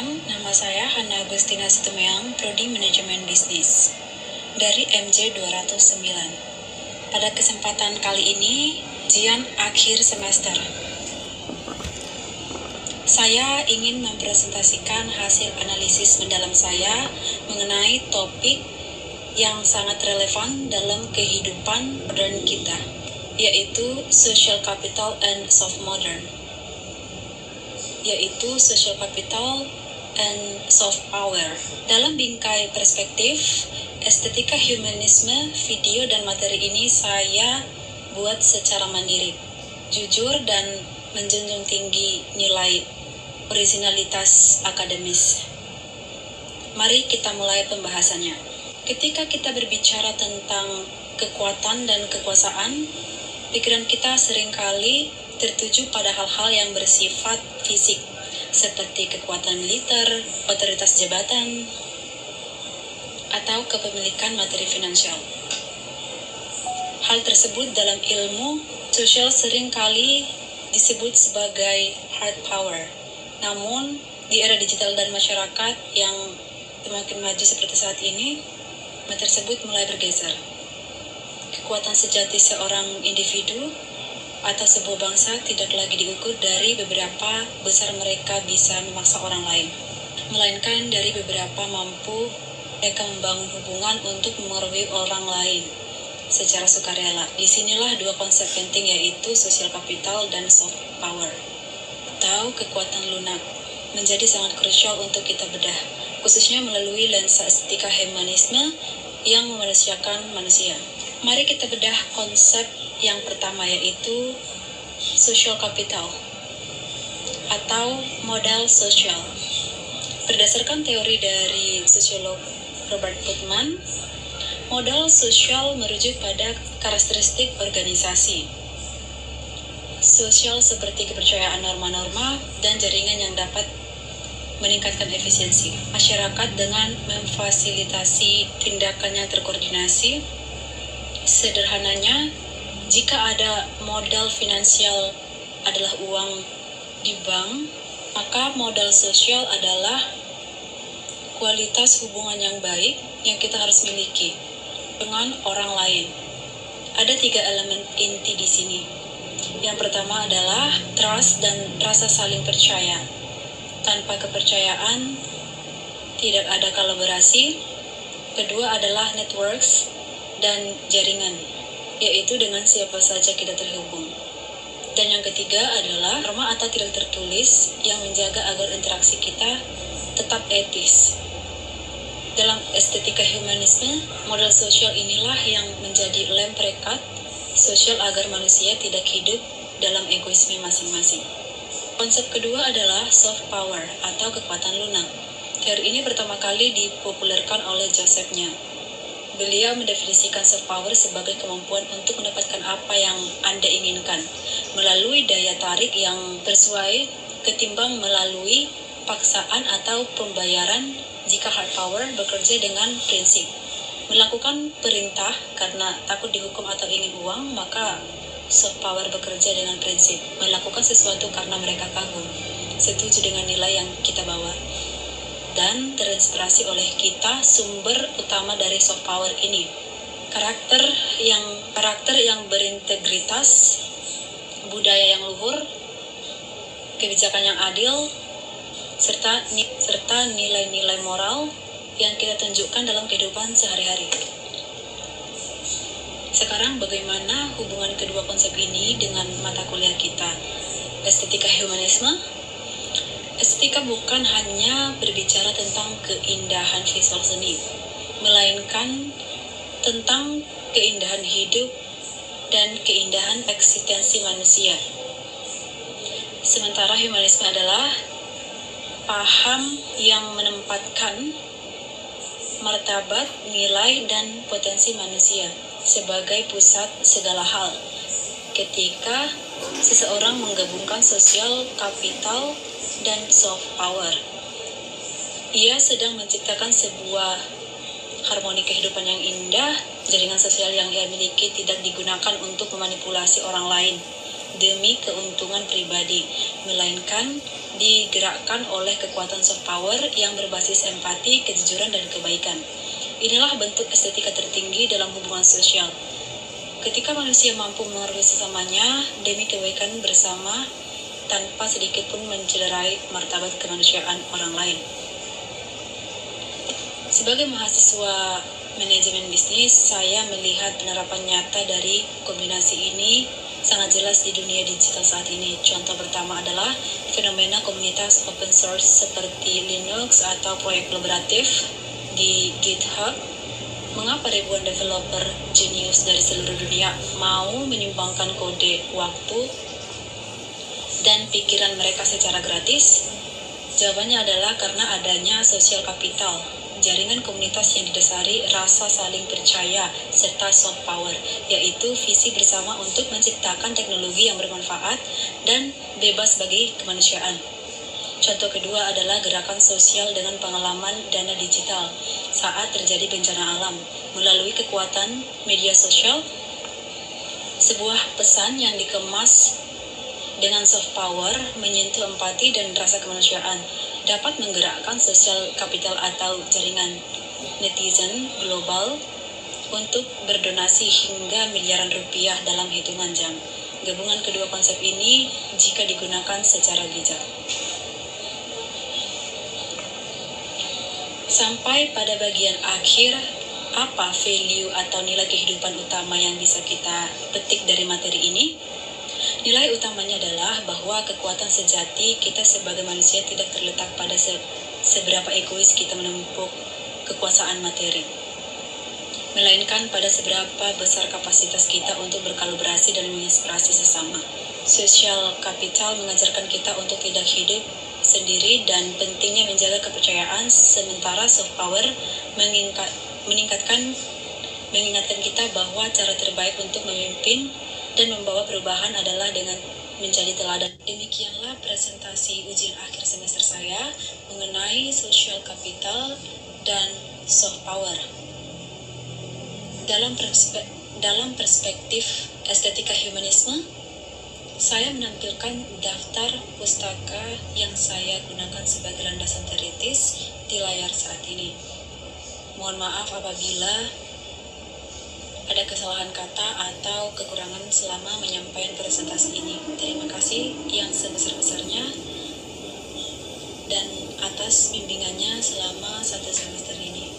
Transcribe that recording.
malam, nama saya Hana Agustina Situmeyang, Prodi Manajemen Bisnis dari MJ 209. Pada kesempatan kali ini, ujian akhir semester. Saya ingin mempresentasikan hasil analisis mendalam saya mengenai topik yang sangat relevan dalam kehidupan modern kita, yaitu Social Capital and Soft Modern. Yaitu social capital and soft power. Dalam bingkai perspektif estetika humanisme, video dan materi ini saya buat secara mandiri, jujur dan menjunjung tinggi nilai originalitas akademis. Mari kita mulai pembahasannya. Ketika kita berbicara tentang kekuatan dan kekuasaan, pikiran kita seringkali tertuju pada hal-hal yang bersifat fisik, seperti kekuatan militer, otoritas jabatan, atau kepemilikan materi finansial. Hal tersebut dalam ilmu sosial seringkali disebut sebagai hard power. Namun, di era digital dan masyarakat yang semakin maju seperti saat ini, materi tersebut mulai bergeser. Kekuatan sejati seorang individu atau sebuah bangsa tidak lagi diukur dari beberapa besar mereka bisa memaksa orang lain, melainkan dari beberapa mampu mereka membangun hubungan untuk mengaruhi orang lain secara sukarela. Disinilah dua konsep penting, yaitu social capital dan soft power atau kekuatan lunak, menjadi sangat krusial untuk kita bedah, khususnya melalui lensa estetika humanisme yang memanusiakan manusia. Mari kita bedah konsep yang pertama, yaitu social capital atau modal sosial. Berdasarkan teori dari sosiolog Robert Putnam, modal sosial merujuk pada karakteristik organisasi sosial seperti kepercayaan norma-norma dan jaringan yang dapat meningkatkan efisiensi masyarakat dengan memfasilitasi tindakan yang terkoordinasi. Sederhananya, jika ada modal finansial adalah uang di bank, maka modal sosial adalah kualitas hubungan yang baik yang kita harus miliki dengan orang lain. Ada 3 elemen inti di sini. Yang pertama adalah trust dan rasa saling percaya. Tanpa kepercayaan, tidak ada kolaborasi. Kedua adalah networks dan jaringan, yaitu dengan siapa saja kita terhubung. Dan yang ketiga adalah norma atau tidak tertulis yang menjaga agar interaksi kita tetap etis. Dalam estetika humanisme, modal sosial inilah yang menjadi lem perekat sosial agar manusia tidak hidup dalam egoisme masing-masing. Konsep kedua adalah soft power atau kekuatan lunak. Teori ini pertama kali dipopulerkan oleh Joseph Nye. Beliau mendefinisikan soft power sebagai kemampuan untuk mendapatkan apa yang Anda inginkan melalui daya tarik yang tersesuai ketimbang melalui paksaan atau pembayaran. Jika hard power bekerja dengan prinsip melakukan perintah karena takut dihukum atau ingin uang, maka soft power bekerja dengan prinsip melakukan sesuatu karena mereka kagum, setuju dengan nilai yang kita bawa, dan terinspirasi oleh kita. Sumber utama dari soft power ini karakter yang berintegritas, budaya yang luhur, kebijakan yang adil, serta nilai-nilai moral yang kita tunjukkan dalam kehidupan sehari-hari. Sekarang bagaimana hubungan kedua konsep ini dengan mata kuliah kita, estetika humanisme? Estetika bukan hanya berbicara tentang keindahan visual seni, melainkan tentang keindahan hidup dan keindahan eksistensi manusia. Sementara humanisme adalah paham yang menempatkan martabat, nilai, dan potensi manusia sebagai pusat segala hal. Ketika seseorang menggabungkan sosial kapital dan soft power, ia sedang menciptakan sebuah harmoni kehidupan yang indah. Jaringan sosial yang ia miliki tidak digunakan untuk memanipulasi orang lain, demi keuntungan pribadi, melainkan digerakkan oleh kekuatan soft power yang berbasis empati, kejujuran, dan kebaikan. Inilah bentuk estetika tertinggi dalam hubungan sosial. Ketika manusia mampu menghargai sesamanya demi kebaikan bersama tanpa sedikit pun mencederai martabat kemanusiaan orang lain. Sebagai mahasiswa manajemen bisnis, saya melihat penerapan nyata dari kombinasi ini sangat jelas di dunia digital saat ini. Contoh pertama adalah fenomena komunitas open source seperti Linux atau proyek kolaboratif di GitHub. Mengapa ribuan developer jenius dari seluruh dunia mau menyumbangkan kode, waktu, dan pikiran mereka secara gratis? Jawabannya adalah karena adanya social capital, jaringan komunitas yang didasari rasa saling percaya serta soft power, yaitu visi bersama untuk menciptakan teknologi yang bermanfaat dan bebas bagi kemanusiaan. Contoh kedua adalah gerakan sosial dengan pengalaman dana digital saat terjadi bencana alam. Melalui kekuatan media sosial, sebuah pesan yang dikemas dengan soft power menyentuh empati dan rasa kemanusiaan dapat menggerakkan sosial kapital atau jaringan netizen global untuk berdonasi hingga miliaran rupiah dalam hitungan jam. Gabungan kedua konsep ini jika digunakan secara bijak. Sampai pada bagian akhir, apa value atau nilai kehidupan utama yang bisa kita petik dari materi ini? Nilai utamanya adalah bahwa kekuatan sejati kita sebagai manusia tidak terletak pada seberapa egois kita menumpuk kekuasaan materi, melainkan pada seberapa besar kapasitas kita untuk berkolaborasi dan menginspirasi sesama. Social capital mengajarkan kita untuk tidak hidup sendiri dan pentingnya menjaga kepercayaan, sementara soft power mengingatkan kita bahwa cara terbaik untuk memimpin dan membawa perubahan adalah dengan menjadi teladan. Demikianlah presentasi ujian akhir semester saya mengenai social capital dan soft power. Dalam perspektif estetika humanisme, saya menampilkan daftar pustaka yang saya gunakan sebagai landasan teoritis di layar saat ini. Mohon maaf apabila ada kesalahan kata atau kekurangan selama menyampaikan presentasi ini. Terima kasih yang sebesar-besarnya dan atas bimbingannya selama 1 semester ini.